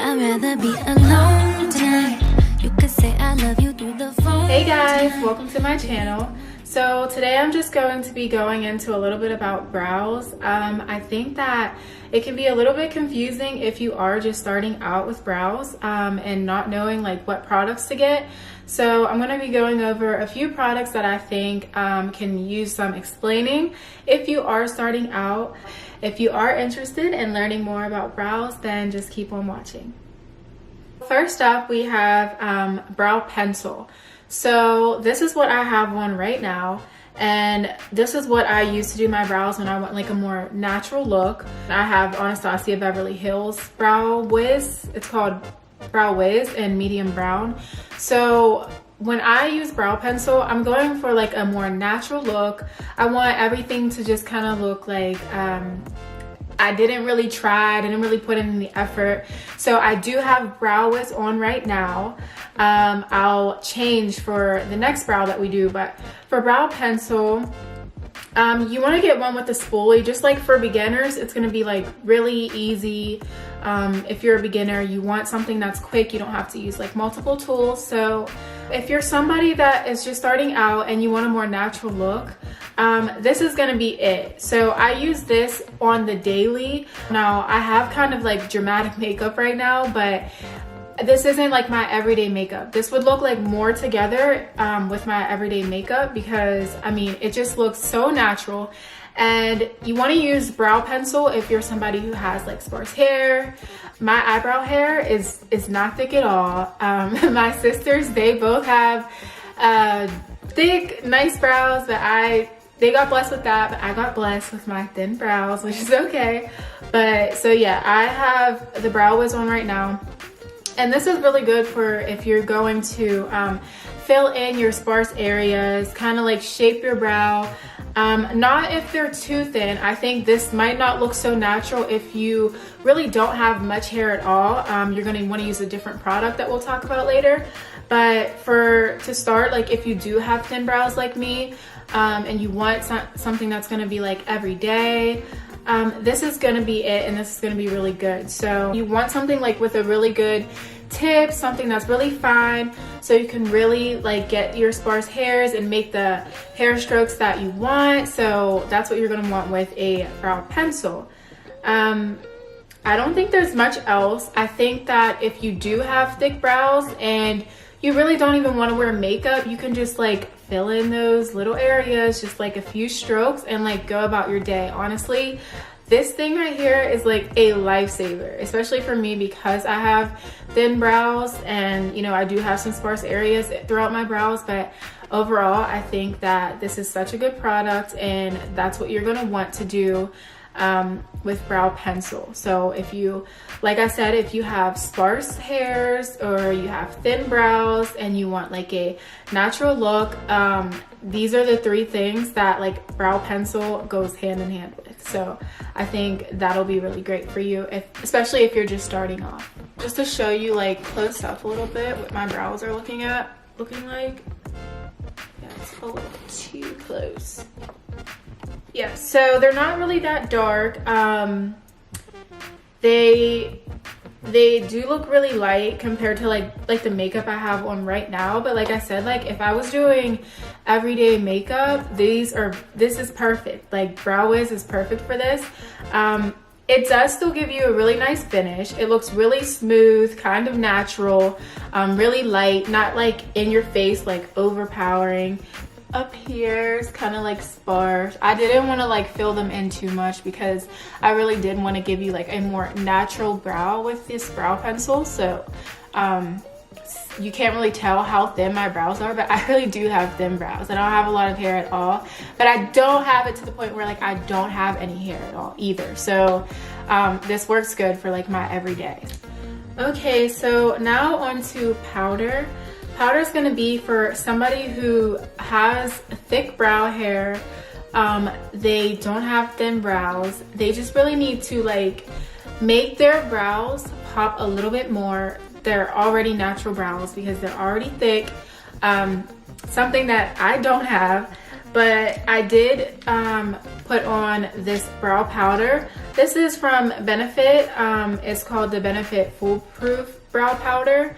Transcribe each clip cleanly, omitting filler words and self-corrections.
I'd rather be alone tonight. You could say I love you through the phone. Hey guys, welcome to my channel. So today I'm just going to be going into a little bit about brows. I think that it can be a little bit confusing if you are just starting out with brows and not knowing like what products to get. So I'm going to be going over a few products that I think can use some explaining if you are starting out. If you are interested in learning more about brows, then just keep on watching. First up, we have brow pencil. So this is what I have on right now, and this is what I used to do my brows when I want like a more natural look. I have Anastasia Beverly Hills Brow Wiz. It's called Brow Wiz in medium brown. So when I use brow pencil, I'm going for like a more natural look. I want everything to just kind of look like I didn't really try, I didn't really put in the effort. So I do have Brow Wiz on right now. I'll change for the next brow that we do, but for brow pencil, you want to get one with the spoolie. Just like for beginners, it's going to be like really easy. If you're a beginner, you want something that's quick. You don't have to use like multiple tools. So if you're somebody that is just starting out and you want a more natural look, this is going to be it. So I use this on the daily. Now I have kind of like dramatic makeup right now, but this isn't like my everyday makeup. This would look like more together with my everyday makeup because I mean it just looks so natural. And you want to use brow pencil if you're somebody who has like sparse hair. My eyebrow hair is not thick at all. My sisters, they both have thick, nice brows, but they got blessed with that, but I got blessed with my thin brows, which is okay. But so yeah, I have the Brow Wiz on right now. And this is really good for if you're going to fill in your sparse areas, kind of like shape your brow. Not if they're too thin. I think this might not look so natural if you really don't have much hair at all. You're going to want to use a different product that we'll talk about later. But to start, like if you do have thin brows like me, and you want something that's going to be like every day, this is going to be it, and this is going to be really good. So you want something like with a really good tip, something that's really fine, so you can really like get your sparse hairs and make the hair strokes that you want. So that's what you're going to want with a brow pencil. I don't think there's much else. I think that if you do have thick brows and you really don't even want to wear makeup, you can just like fill in those little areas, just like a few strokes, and like go about your day. Honestly, this thing right here is like a lifesaver, especially for me because I have thin brows and you know I do have some sparse areas throughout my brows, but overall I think that this is such a good product, and that's what you're going to want to do with brow pencil. So if you, like I said, if you have sparse hairs or you have thin brows and you want like a natural look, these are the three things that like brow pencil goes hand in hand with. So I think that'll be really great for you, especially if you're just starting off. Just to show you like close up a little bit what my brows are looking like. Yeah, it's a little too close. Yeah, so they're not really that dark. They do look really light compared to like the makeup I have on right now. But like I said, like if I was doing everyday makeup, this is perfect. Like Brow Wiz is perfect for this. It does still give you a really nice finish. It looks really smooth, kind of natural, really light, not like in your face, like overpowering. Up here is kind of like sparse. I didn't want to like fill them in too much because I really did want to give you like a more natural brow with this brow pencil. So you can't really tell how thin my brows are, but I really do have thin brows. I don't have a lot of hair at all, but I don't have it to the point where like I don't have any hair at all either. So this works good for like my everyday. Okay, so now on to powder. Powder is going to be for somebody who has thick brow hair. They don't have thin brows. They just really need to like make their brows pop a little bit more. They're already natural brows because they're already thick. Something that I don't have, but I did put on this brow powder. This is from Benefit. It's called the Benefit Foolproof Brow Powder.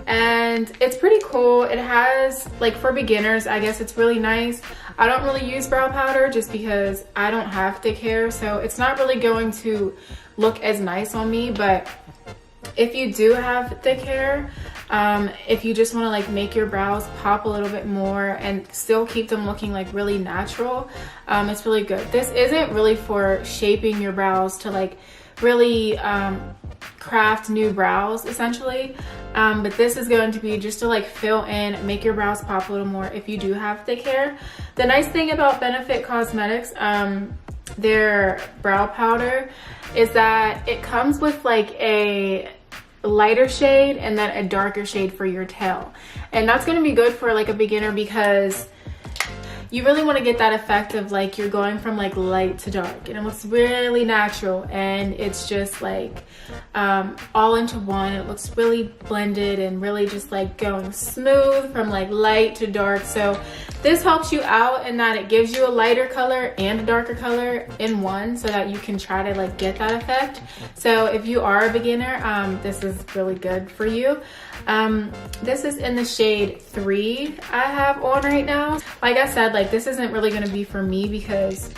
And it's pretty cool. It has, like, for beginners, I guess it's really nice. I don't really use brow powder just because I don't have thick hair, so it's not really going to look as nice on me. But if you do have thick hair, if you just want to like make your brows pop a little bit more and still keep them looking like really natural, it's really good. This isn't really for shaping your brows to like really craft new brows essentially, but this is going to be just to like fill in, make your brows pop a little more if you do have thick hair. The nice thing about Benefit Cosmetics, their brow powder, is that it comes with like a lighter shade and then a darker shade for your tail, and that's going to be good for like a beginner because you really want to get that effect of like you're going from like light to dark, and it looks really natural, and it's just like all into one. It looks really blended and really just like going smooth from like light to dark. So this helps you out in that it gives you a lighter color and a darker color in one, so that you can try to like get that effect. So if you are a beginner, this is really good for you. This is in the shade 3 I have on right now. Like I said, like this isn't really going to be for me because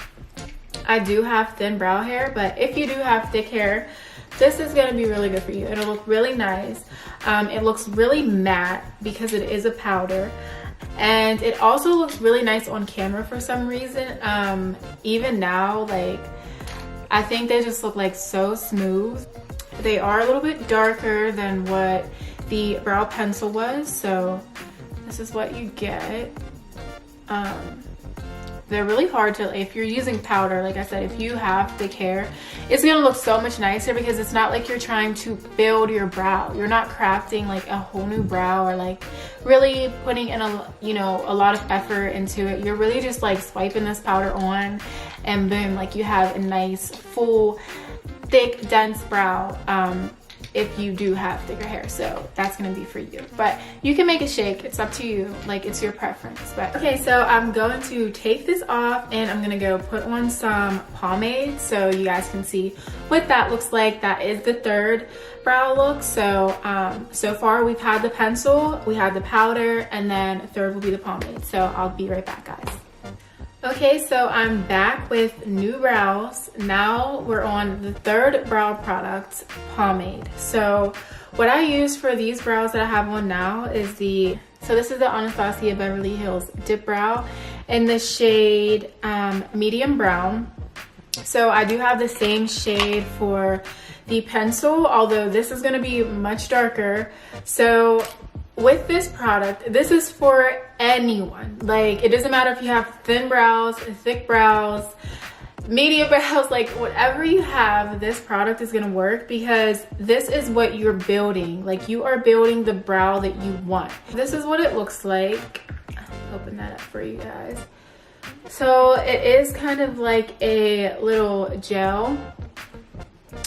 I do have thin brow hair, but if you do have thick hair, this is going to be really good for you. It'll look really nice. It looks really matte because it is a powder, and it also looks really nice on camera for some reason. Even now, like I think they just look like so smooth. They are a little bit darker than what the brow pencil was, so this is what you get. They're really hard to, if you're using powder, like I said, if you have thick hair, it's gonna look so much nicer because it's not like you're trying to build your brow. You're not crafting like a whole new brow or like really putting in a, you know, a lot of effort into it. You're really just like swiping this powder on and boom, like you have a nice full thick dense brow. If you do have thicker hair, so that's gonna be for you, but you can make a shake. It's up to you, like it's your preference. But okay, so I'm going to take this off and I'm gonna go put on some pomade so you guys can see what that looks like. That is the third brow look. So so far we've had the pencil, we had the powder, and then third will be the pomade. So I'll be right back, guys. Okay, so I'm back with new brows. Now we're on the third brow product, pomade. So what I use for these brows that I have on now is this is the Anastasia Beverly Hills Dip Brow in the shade medium brown. So I do have the same shade for the pencil, although this is gonna be much darker. So with this product, this is for anyone. Like, it doesn't matter if you have thin brows, thick brows, medium brows, like whatever you have, this product is gonna work because this is what you're building. Like, you are building the brow that you want. This is what it looks like. I'll open that up for you guys. So it is kind of like a little gel.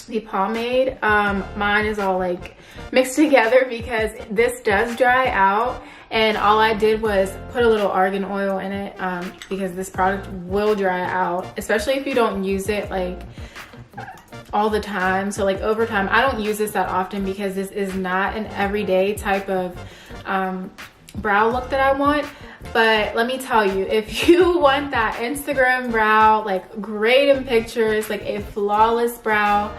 The pomade, mine is all like mixed together because this does dry out, and all I did was put a little argan oil in it because this product will dry out, especially if you don't use it like all the time. So like over time, I don't use this that often because this is not an everyday type of brow look that I want. But let me tell you, if you want that Instagram brow, like great in pictures, like a flawless brow,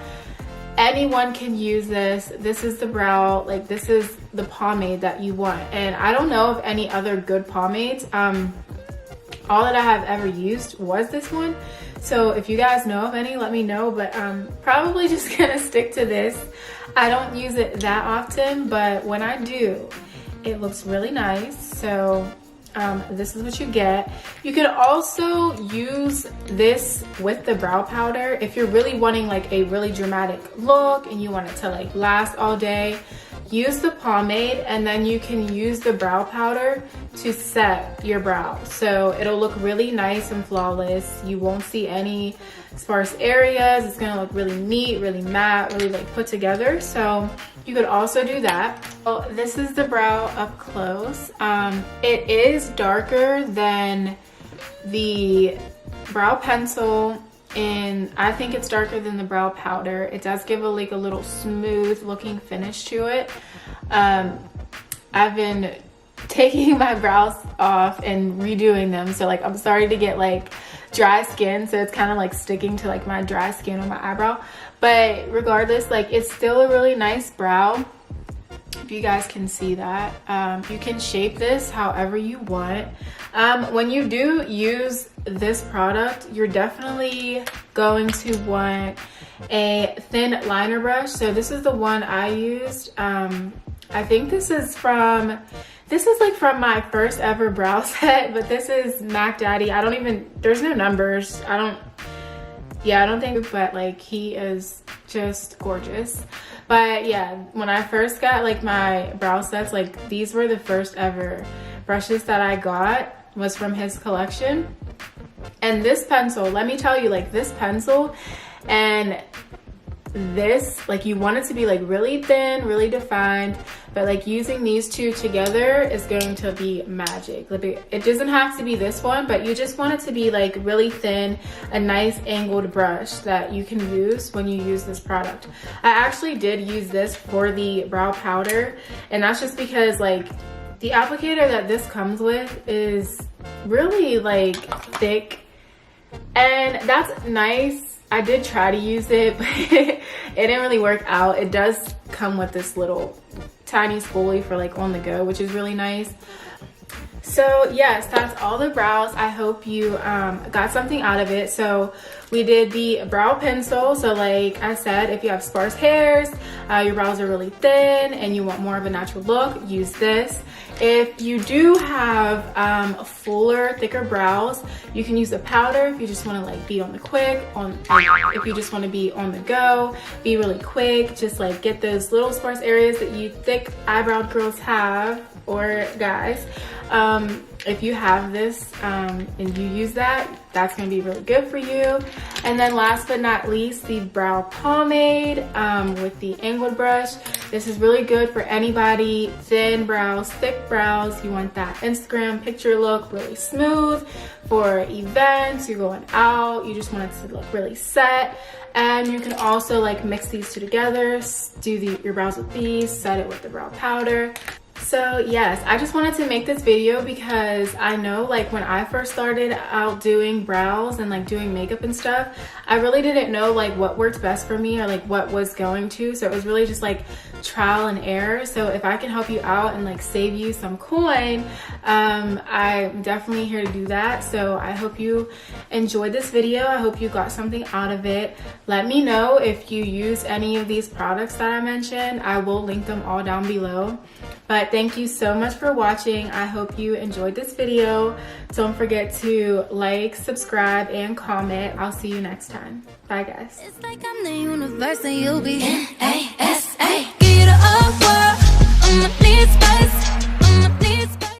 anyone can use this. This is the brow, like this is the pomade that you want. And I don't know of any other good pomades. All that I have ever used was this one. So if you guys know of any, let me know, but probably just gonna stick to this. I don't use it that often, but when I do, it looks really nice. So this is what you get. You could also use this with the brow powder if you're really wanting like a really dramatic look and you want it to like last all day. Use the pomade and then you can use the brow powder to set your brow. So it'll look really nice and flawless. You won't see any sparse areas. It's gonna look really neat, really matte, really like put together. So you could also do that. Well, this is the brow up close. It is darker than the brow pencil, and I think it's darker than the brow powder. It does give a little smooth looking finish to it. I've been taking my brows off and redoing them, so like I'm starting to get like dry skin, so it's kind of like sticking to like my dry skin on my eyebrow. But regardless, like it's still a really nice brow. If you guys can see that, you can shape this however you want. When you do use this product, you're definitely going to want a thin liner brush. So this is the one I used. I think this is like from my first ever brow set, but this is Mac Daddy. There's no numbers. I don't think, but like he is just gorgeous. But yeah, when I first got like my brow sets, like these were the first ever brushes that I got, was from his collection. And this pencil, let me tell you, like this pencil and this, like you want it to be like really thin, really defined, but like using these two together is going to be magic. It doesn't have to be this one, but you just want it to be like really thin, a nice angled brush that you can use when you use this product. I actually did use this for the brow powder, and that's just because like the applicator that this comes with is really like thick, and that's nice. I did try to use it, but it didn't really work out. It does come with this little tiny spoolie for like on the go, which is really nice. So yes, that's all the brows. I hope you got something out of it. So we did the brow pencil. So like I said, if you have sparse hairs, your brows are really thin and you want more of a natural look, use this. If you do have fuller, thicker brows, you can use a powder if you just want to like be on the quick, if you just want to be on the go, be really quick, just like get those little sparse areas that you thick eyebrowed girls have, or guys. If you have this and you use that, that's going to be really good for you. And then last but not least, the brow pomade with the angled brush. This is really good for anybody, thin brows, thick brows. You want that Instagram picture look, really smooth for events, you're going out, you just want it to look really set. And you can also like mix these two together, do your brows with these, set it with the brow powder. So yes, I just wanted to make this video because I know like when I first started out doing brows and like doing makeup and stuff, I really didn't know like what worked best for me or like what was going to. So it was really just like trial and error. So if I can help you out and like save you some coin, I'm definitely here to do that. So I hope you enjoyed this video. I hope you got something out of it. Let me know if you use any of these products that I mentioned. I will link them all down below. But thank you so much for watching. I hope you enjoyed this video. Don't forget to like, subscribe, and comment. I'll see you next time. Bye, guys. It's like I'm the universe and you'll be